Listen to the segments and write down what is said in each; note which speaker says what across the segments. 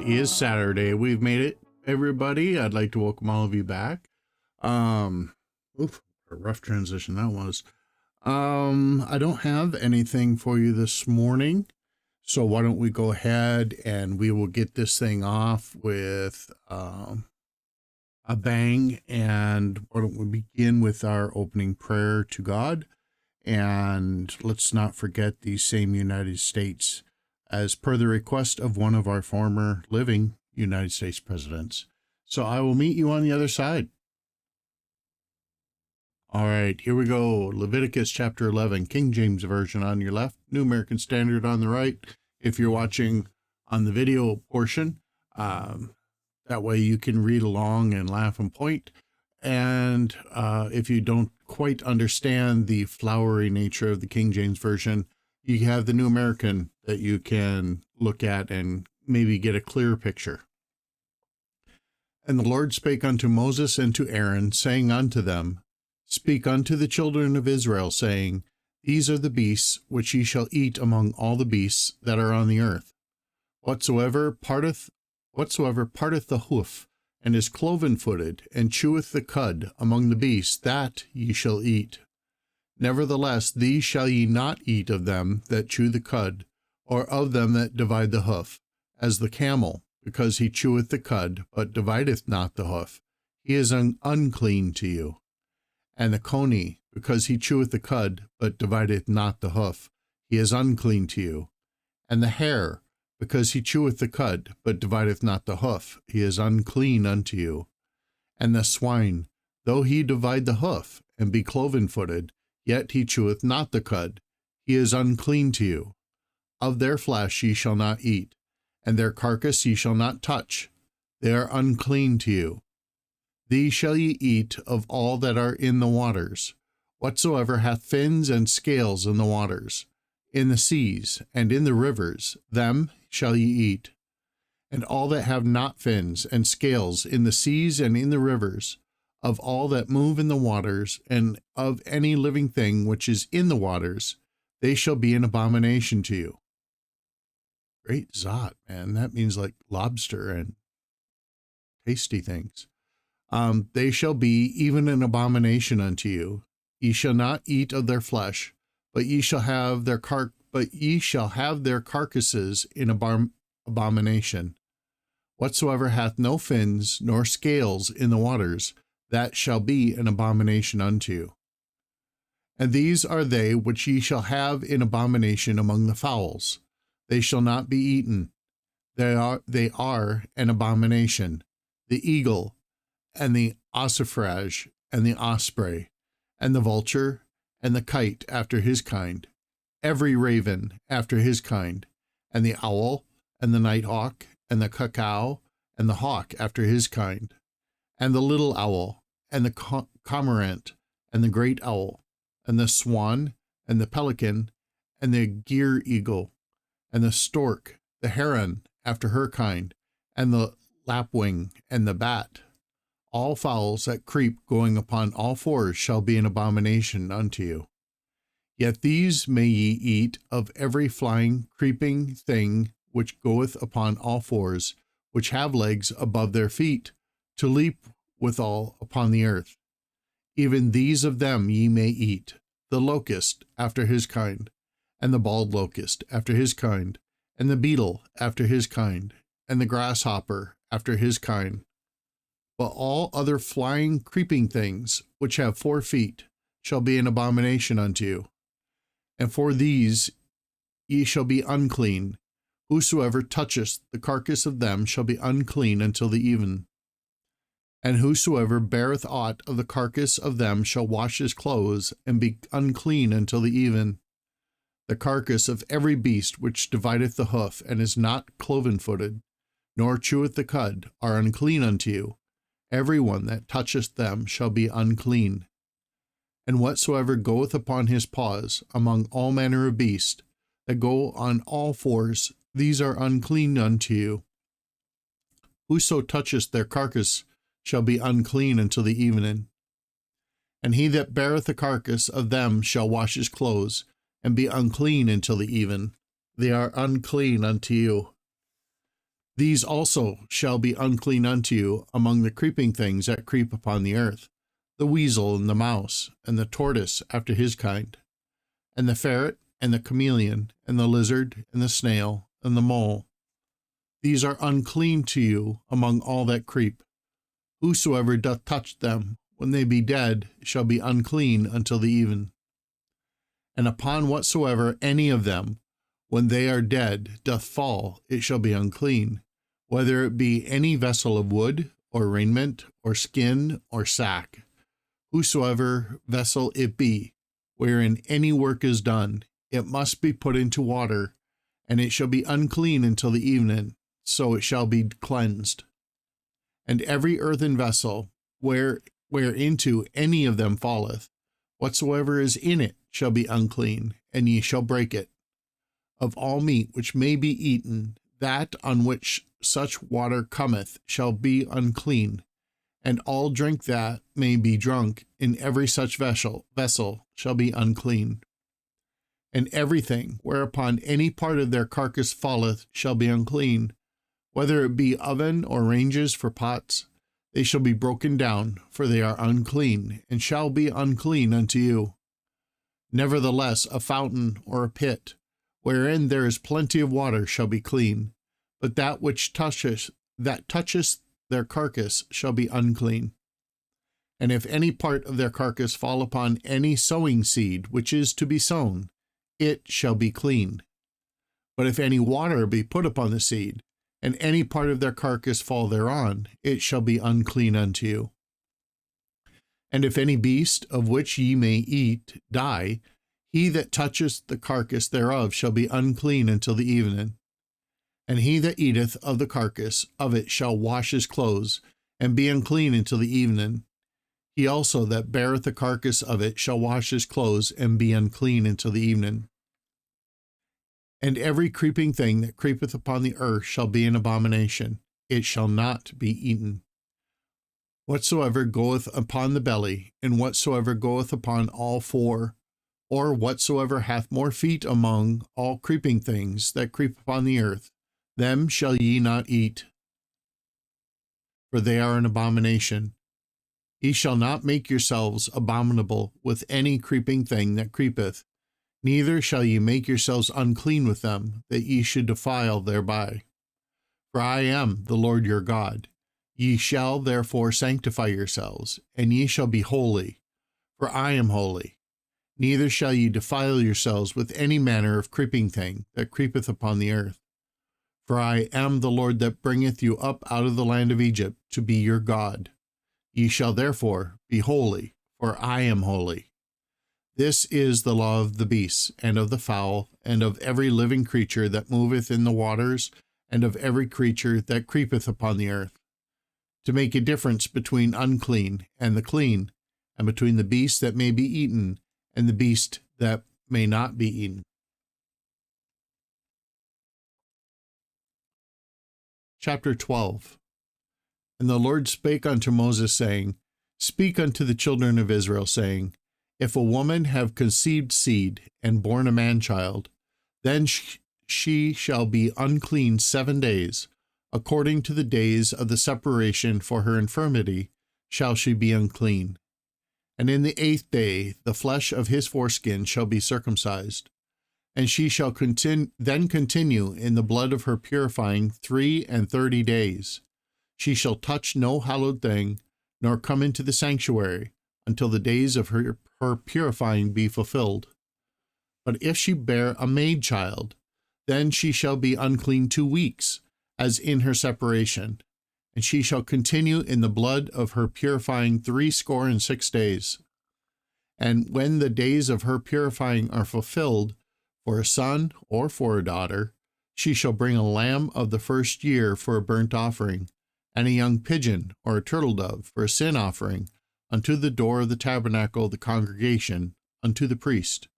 Speaker 1: is Saturday. We've made it, everybody. I'd like to welcome all of you back. Oof, a rough transition that was. I don't have anything for you this morning, so why don't we go ahead and we will get this thing off with a bang, and why don't we begin with our opening prayer to God, and let's not forget the same United States as per the request of one of our former living United States presidents. So I will meet you on the other side. All right, here we go. Leviticus chapter 11, King James Version on your left, New American Standard on the right. If you're watching on the video portion, that way you can read along and laugh and point. And if you don't quite understand the flowery nature of the King James Version, you have the New American that you can look at and maybe get a clearer picture. And the Lord spake unto Moses and to Aaron, saying unto them, Speak unto the children of Israel, saying, These are the beasts which ye shall eat among all the beasts that are on the earth. Whatsoever parteth the hoof, and is cloven-footed, and cheweth the cud among the beasts, that ye shall eat. Nevertheless, these shall ye not eat of them that chew the cud, or of them that divide the hoof, as the camel, because he cheweth the cud, but divideth not the hoof, he is unclean to you. And the coney, because he cheweth the cud, but divideth not the hoof, he is unclean to you. And the hare, because he cheweth the cud, but divideth not the hoof, he is unclean unto you. And the swine, though he divide the hoof, and be cloven-footed, yet he cheweth not the cud, he is unclean to you. Of their flesh ye shall not eat, and their carcass ye shall not touch, they are unclean to you. These shall ye eat of all that are in the waters, whatsoever hath fins and scales in the waters, in the seas, and in the rivers, them shall ye eat. And all that have not fins and scales in the seas and in the rivers, of all that move in the waters, and of any living thing which is in the waters, they shall be an abomination to you. Great zot, man. That means like lobster and tasty things. They shall be even an abomination unto you. Ye shall not eat of their flesh, but ye shall have their carcasses in abomination. Whatsoever hath no fins nor scales in the waters, that shall be an abomination unto you. And these are they which ye shall have in abomination among the fowls. They shall not be eaten. They are an abomination. The eagle, and the ossifrage, and the osprey, and the vulture, and the kite after his kind, every raven after his kind, and the owl, and the nighthawk, and the cuckoo, and the hawk after his kind, and the little owl, and the cormorant, and the great owl, and the swan, and the pelican, and the gyre eagle, and the stork, the heron after her kind, and the lapwing, and the bat. All fowls that creep going upon all fours shall be an abomination unto you. Yet these may ye eat of every flying, creeping thing which goeth upon all fours, which have legs above their feet, to leap withal upon the earth. Even these of them ye may eat, the locust after his kind, and the bald locust after his kind, and the beetle after his kind, and the grasshopper after his kind. But all other flying, creeping things, which have 4 feet, shall be an abomination unto you. And for these ye shall be unclean. Whosoever toucheth the carcass of them shall be unclean until the even. And whosoever beareth aught of the carcass of them shall wash his clothes, and be unclean until the even. The carcass of every beast which divideth the hoof, and is not cloven-footed, nor cheweth the cud, are unclean unto you. Every one that toucheth them shall be unclean. And whatsoever goeth upon his paws among all manner of beasts that go on all fours, these are unclean unto you. Whoso toucheth their carcass shall be unclean until the evening. And he that beareth the carcass of them shall wash his clothes, and be unclean until the even. They are unclean unto you. These also shall be unclean unto you among the creeping things that creep upon the earth, the weasel and the mouse, and the tortoise after his kind, and the ferret, and the chameleon, and the lizard, and the snail, and the mole. These are unclean to you among all that creep. Whosoever doth touch them, when they be dead, shall be unclean until the even. And upon whatsoever any of them, when they are dead, doth fall, it shall be unclean, whether it be any vessel of wood, or raiment, or skin, or sack. Whosoever vessel it be, wherein any work is done, it must be put into water, and it shall be unclean until the evening, so it shall be cleansed. And every earthen vessel, whereinto any of them falleth, whatsoever is in it shall be unclean, and ye shall break it. Of all meat which may be eaten, that on which such water cometh shall be unclean, and all drink that may be drunk in every such vessel shall be unclean. And everything whereupon any part of their carcass falleth shall be unclean, whether it be oven or ranges for pots, they shall be broken down, for they are unclean, and shall be unclean unto you. Nevertheless, a fountain or a pit, wherein there is plenty of water, shall be clean, but that which toucheth their carcass shall be unclean. And if any part of their carcass fall upon any sowing seed which is to be sown, it shall be clean. But if any water be put upon the seed, and any part of their carcass fall thereon, it shall be unclean unto you. And if any beast of which ye may eat die, he that toucheth the carcass thereof shall be unclean until the evening. And he that eateth of the carcass of it shall wash his clothes, and be unclean until the evening. He also that beareth the carcass of it shall wash his clothes, and be unclean until the evening. And every creeping thing that creepeth upon the earth shall be an abomination. It shall not be eaten. Whatsoever goeth upon the belly, and whatsoever goeth upon all four, or whatsoever hath more feet among all creeping things that creep upon the earth, them shall ye not eat, for they are an abomination. Ye shall not make yourselves abominable with any creeping thing that creepeth, neither shall ye make yourselves unclean with them, that ye should defile thereby. For I am the Lord your God. Ye shall therefore sanctify yourselves, and ye shall be holy, for I am holy. Neither shall ye defile yourselves with any manner of creeping thing that creepeth upon the earth. For I am the Lord that bringeth you up out of the land of Egypt to be your God. Ye shall therefore be holy, for I am holy. This is the law of the beasts, and of the fowl, and of every living creature that moveth in the waters, and of every creature that creepeth upon the earth, to make a difference between unclean and the clean, and between the beast that may be eaten and the beast that may not be eaten. Chapter 12. And the Lord spake unto Moses, saying, Speak unto the children of Israel, saying, If a woman have conceived seed, and born a man-child, then she shall be unclean 7 days. According to the days of the separation for her infirmity shall she be unclean. And in the 8th day the flesh of his foreskin shall be circumcised. And she shall then continue in the blood of her purifying 33 days. She shall touch no hallowed thing, nor come into the sanctuary, until the days of her purifying be fulfilled. But if she bear a maid child, then she shall be unclean 2 weeks, as in her separation, and she shall continue in the blood of her purifying 66 days. And when the days of her purifying are fulfilled, for a son or for a daughter, she shall bring a lamb of the first year for a burnt offering, and a young pigeon or a turtle dove for a sin offering, unto the door of the tabernacle of the congregation, unto the priest,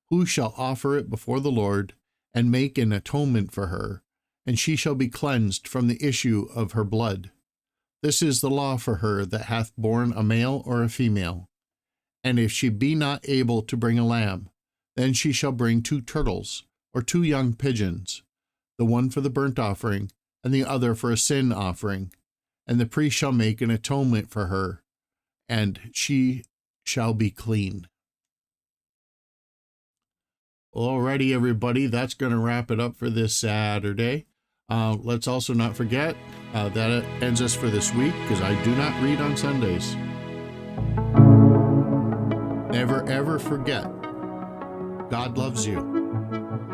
Speaker 1: who shall offer it before the Lord, and make an atonement for her, and she shall be cleansed from the issue of her blood. This is the law for her that hath borne a male or a female. And if she be not able to bring a lamb, then she shall bring 2 turtles, or 2 young pigeons, the one for the burnt offering, and the other for a sin offering. And the priest shall make an atonement for her, and she shall be clean. Alrighty, everybody, that's going to wrap it up for this Saturday. Let's also not forget that ends us for this week, because I do not read on Sundays. Never, ever forget, God loves you.